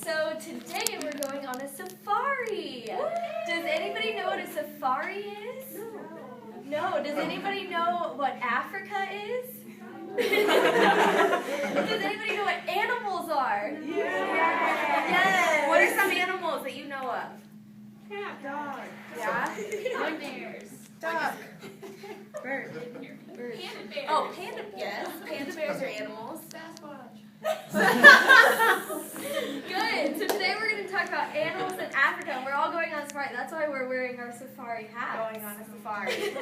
So today we're going on a safari. Does anybody know what a safari is? No. Does anybody know what Africa is? Does anybody know what animals are? Yes. What are some animals that you know of? Cat, dog. Yeah? Bears. Duck. Bird. Panda bears. Oh, panda, yes. Panda bears are animals. Good. So today we're going to talk about animals in Africa, and we're all going on safari. That's why we're wearing our safari hats. Going on a safari.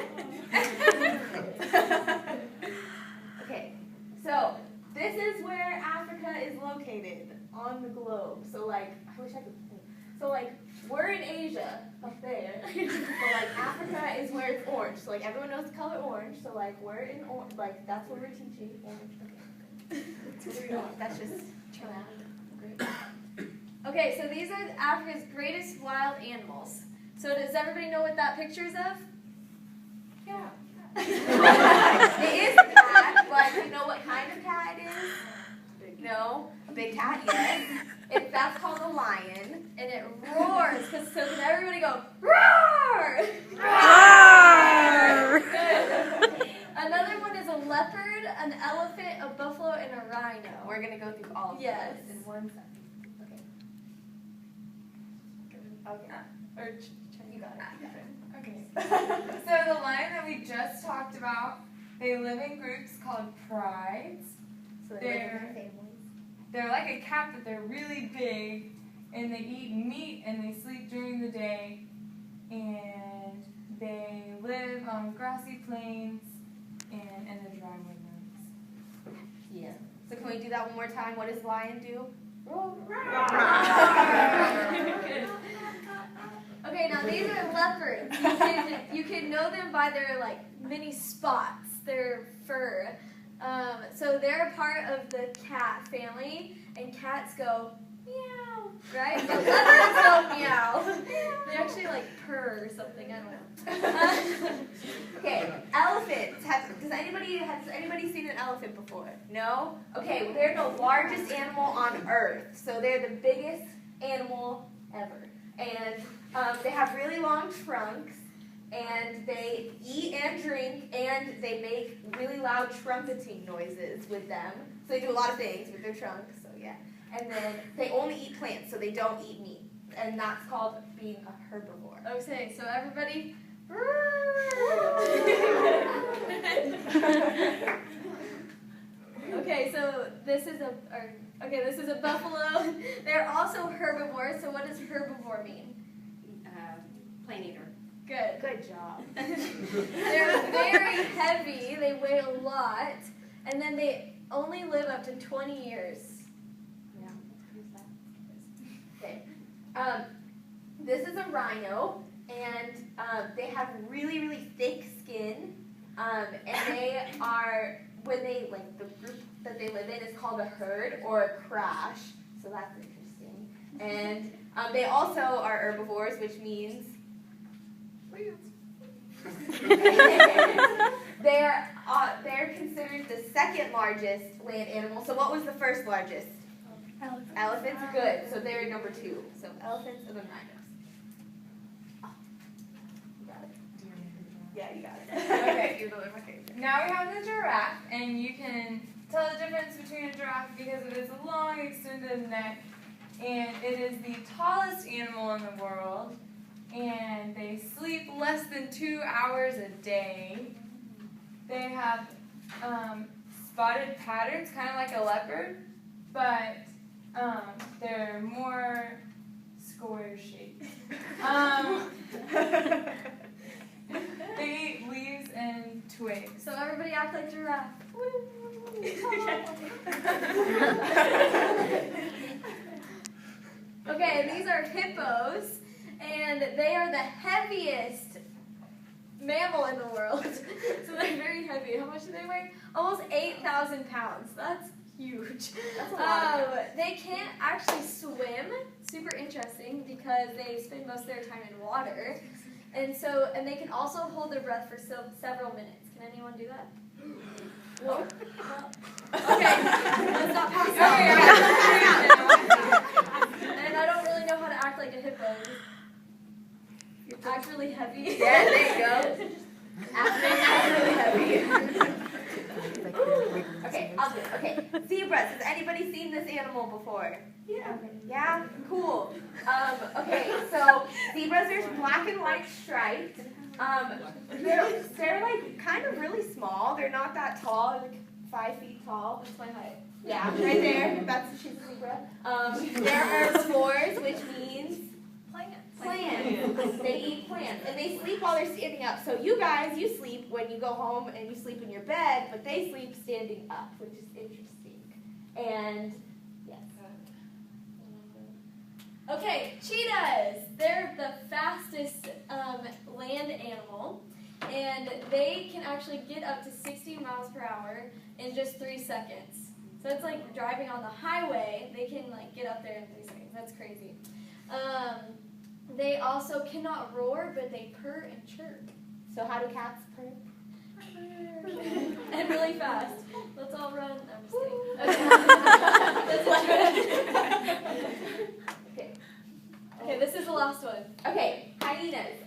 Okay, so this is where Africa is located on the globe. So like, I wish I could point. So like, we're in Asia, up there. So like, Africa is where it's orange. So like, everyone knows the color orange. So like, we're in orange. Like, that's what we're teaching. Orange. Okay. That's just great. Okay, so these are Africa's greatest wild animals. So does everybody know what that picture's of? Yeah. It is a cat, but do you know what kind of cat it is? No? A big cat, yes. That's called a lion. And it roars, so can everybody go, roar! Roar! Good. Another one is a leopard, an elephant, a buffalo, and a rhino. We're going to go through all of Yes. those in 1 second. Okay. Or you got it. Okay. So the lion that we just talked about, they live in groups called prides. So they live in their families. They're like a cat, but they're really big, and they eat meat and they sleep during the day, and they live on grassy plains and in the dry woodlands. Yeah. So can we do that one more time? What does lion do? Okay, now these are leopards. You can know them by their like mini spots, their fur. So they're a part of the cat family, and cats go meow, right? But leopards go meow. They actually like purr or something. I don't know. Okay, elephants. Has anybody seen an elephant before? No? Okay, well, they're the largest animal on Earth. So they're the biggest animal ever. And they have really long trunks, and they eat and drink, and they make really loud trumpeting noises with them. So they do a lot of things with their trunks, so yeah. And then they only eat plants, so they don't eat meat. And that's called being a herbivore. Okay, so everybody. Okay, so this is a buffalo. They're also herbivores. So what does herbivore mean? Plant eater. Good. Good job. They're very heavy. They weigh a lot, and then they only live up to 20 years. Yeah. Okay. This is a rhino, and they have really, really thick skin, and they are, when they, like, the group that they live in is called a herd or a crash, so that's interesting. And they also are herbivores, which means they're considered the second largest land animal. So what was the first largest? Elephants. Elephants, good. So they're number 2. So elephants and then rhinos. Oh. You got it? Yeah, you got it. Okay, you're the one. Okay. Now we have the giraffe, and you can tell the difference between a giraffe because of its long, extended neck, and it is the tallest animal in the world, and they sleep less than 2 hours a day. They have spotted patterns, kind of like a leopard, but they're more square shaped. They eat leaves and twigs. So everybody act like giraffe. Okay, these are hippos, and they are the heaviest mammal in the world. So they're very heavy. How much do they weigh? Almost 8,000 pounds. That's huge. That's a lot. They can't actually swim. Super interesting because they spend most of their time in water. And they can also hold their breath for several minutes. Can anyone do that? Whoa. Okay, let's not pass out. act really heavy. Yeah, there you go. Act really heavy. Okay, I'll do it. Okay, zebras. Has anybody seen this animal before? Yeah. Yeah? Cool. Okay, so zebras are black and white striped. They're like kind of really small. They're not that tall, like 5 feet tall. That's my height. Yeah, right there. She's a zebra. There are spores, which means plants. They eat plants. And they sleep while they're standing up. So you guys, you sleep when you go home and you sleep in your bed, but they sleep standing up, which is interesting. And yes. Okay, cheetahs. They're the fastest land animal, and they can actually get up to 60 miles per hour in just 3 seconds. So it's like driving on the highway. They can like get up there in 3 seconds. That's crazy. They also cannot roar, but they purr and chirp. So how do cats purr? And really fast. Let's all run. No, I'm just kidding. Okay. Okay, this is the last one. Okay, hyenas.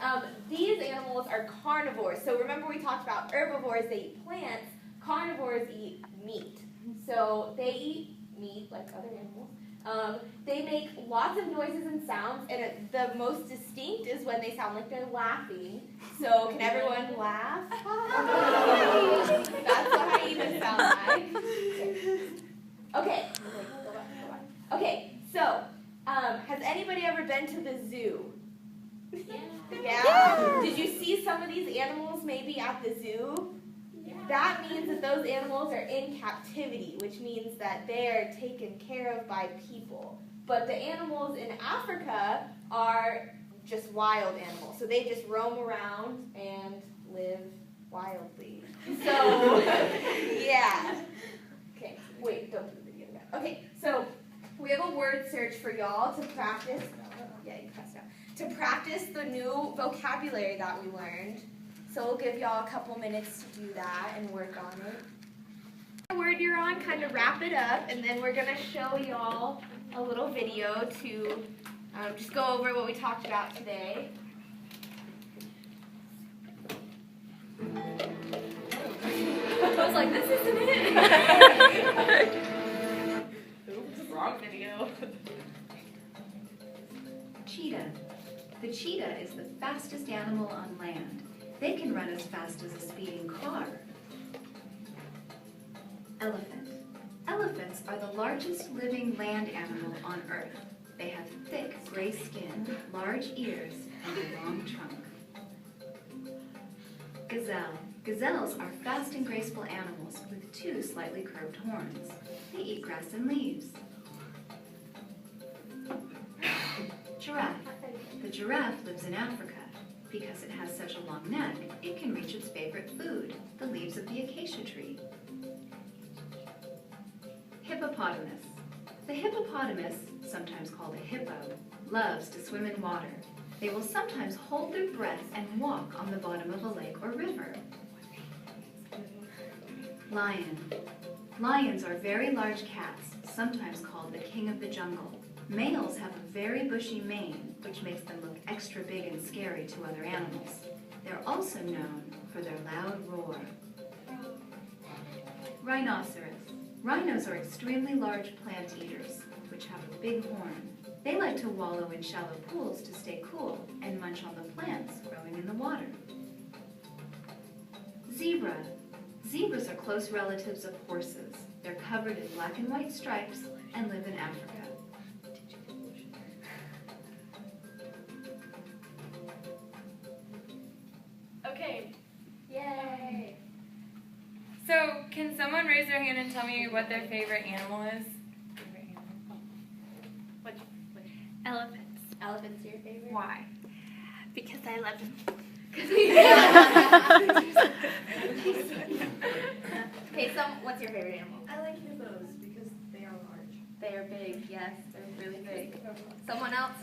These animals are carnivores. So remember we talked about herbivores, they eat plants. Carnivores eat meat. So they eat meat like other animals. They make lots of noises and sounds, and the most distinct is when they sound like they're laughing. So can everyone laugh? That's what hyenas sound like. Okay. Okay, so has anybody ever been to the zoo? Yeah? Did you see some of these animals maybe at the zoo? That means that those animals are in captivity, which means that they are taken care of by people. But the animals in Africa are just wild animals. So they just roam around and live wildly. So, yeah. Okay, wait, don't do the video yet. Okay, so we have a word search for y'all to practice. Yeah, you can press down. To practice the new vocabulary that we learned. So we'll give y'all a couple minutes to do that and work on it. The word you're on, kind of wrap it up, and then we're going to show y'all a little video to just go over what we talked about today. I was like, this isn't it. Oops, wrong video. Cheetah. The cheetah is the fastest animal on land. They can run as fast as a speeding car. Elephant. Elephants are the largest living land animal on Earth. They have thick gray skin, large ears, and a long trunk. Gazelle. Gazelles are fast and graceful animals with 2 slightly curved horns. They eat grass and leaves. Giraffe. The giraffe lives in Africa. Because it has such a long neck, it can reach its favorite food, the leaves of the acacia tree. Hippopotamus. The hippopotamus, sometimes called a hippo, loves to swim in water. They will sometimes hold their breath and walk on the bottom of a lake or river. Lion. Lions are very large cats, sometimes called the king of the jungle. Males have a very bushy mane, which makes them look extra big and scary to other animals. They're also known for their loud roar. Rhinoceros. Rhinos are extremely large plant eaters, which have a big horn. They like to wallow in shallow pools to stay cool and munch on the plants growing in the water. Zebra. Zebras are close relatives of horses. They're covered in black and white stripes and live in Africa. Okay. Yay. So, can someone raise their hand and tell me what their favorite animal is? Elephants. Elephants are your favorite? Why? Because I love them. Okay, what's your favorite animal? I like hippos because they are large. They are big, yes, they're really big. Someone else?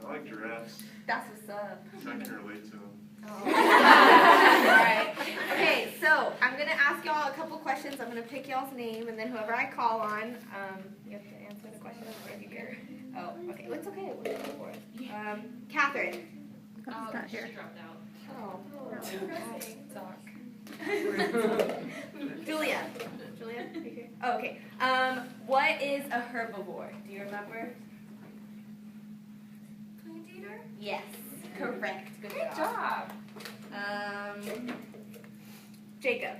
I like giraffes. That's what's up. I can relate to them. Alright. Okay, so I'm going to ask y'all a couple questions. I'm going to pick y'all's name, and then whoever I call on, you have to answer the question over here. Oh, okay. It's okay. We'll go for it. Catherine. It's not here. Oh. Talk. Julia. Julia, are you here? Oh, okay. What is a herbivore? Do you remember? Plant eater? Yes. Correct. Good Good job. job. Jacob.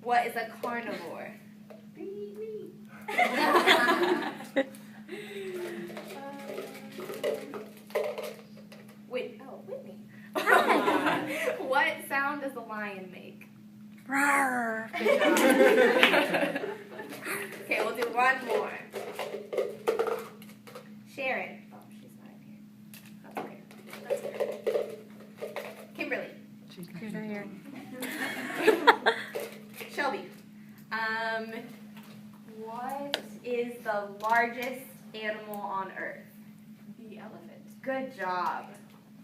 What is a carnivore? Whitney. What sound does a lion make? Rawr. Good job. Okay, we'll do one more. Sharon. Oh, she's not in here. That's okay. That's okay. Kimberly. She's not here. Shelby. What is the largest animal on Earth? The elephant. Good job.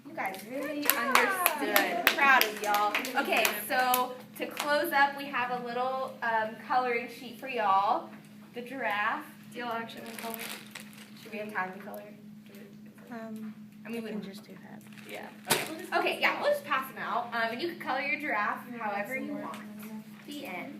You guys really understood. Proud of y'all. Okay, so to close up, we have a little coloring sheet for y'all. The giraffe. Do y'all actually want to color? Should we have time to color? I mean, we can can just do that. Yeah. Okay, yeah, we'll just pass them out. And you can color your giraffe however you want. The end.